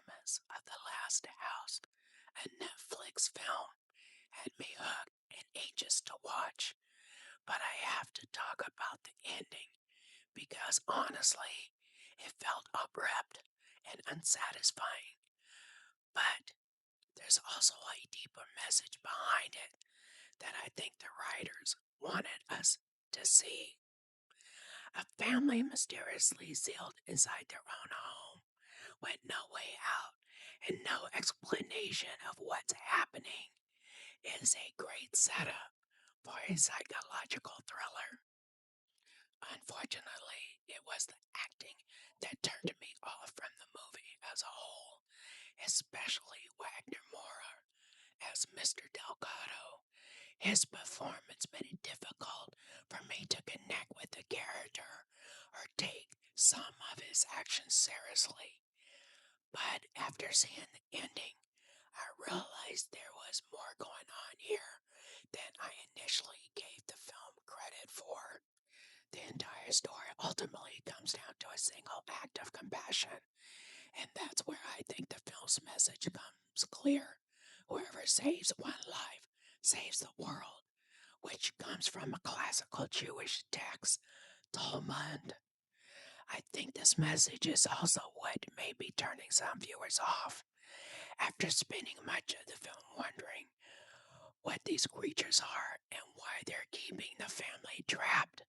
premise of The Last House, a Netflix film, had me hooked and anxious to watch, but I have to talk about the ending because honestly, it felt abrupt and unsatisfying. But there's also a deeper message behind it that I think the writers wanted us to see. A family mysteriously sealed inside their own home with no way out and no explanation of what's happening is a great setup for a psychological thriller. Unfortunately, it was the acting that turned me off from the movie as a whole, especially Wagner Moura as Mr. Delgado. His performance made it difficult for me to connect with the character or take some of his actions seriously. But after seeing the ending, I realized there was more going on here than I initially gave the film credit for. The entire story ultimately comes down to a single act of compassion, and that's where I think the film's message comes clear. Whoever saves one life saves the world, which comes from a classical Jewish text, Talmud. I think this message is also what may be turning some viewers off. After spending much of the film wondering what these creatures are and why they're keeping the family trapped,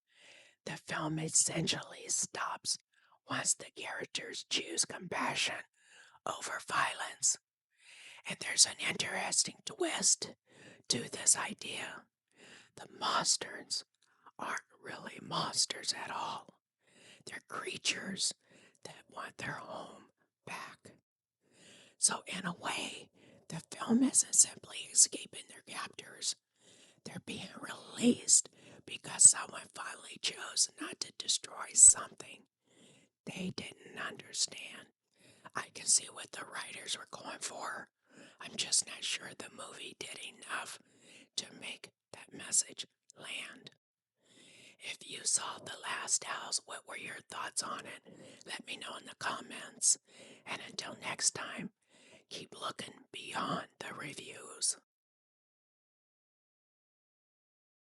the film essentially stops once the characters choose compassion over violence. And there's an interesting twist to this idea. The monsters aren't really monsters at all. They're creatures that want their home back. So, in a way, the film isn't simply escaping their captors, they're being released because someone finally chose not to destroy something they didn't understand. I can see what the writers were going for. I'm just not sure the movie did enough to make that message land. If you saw The Last House, what were your thoughts on it? Let me know in the comments. And until next time, keep looking beyond the reviews.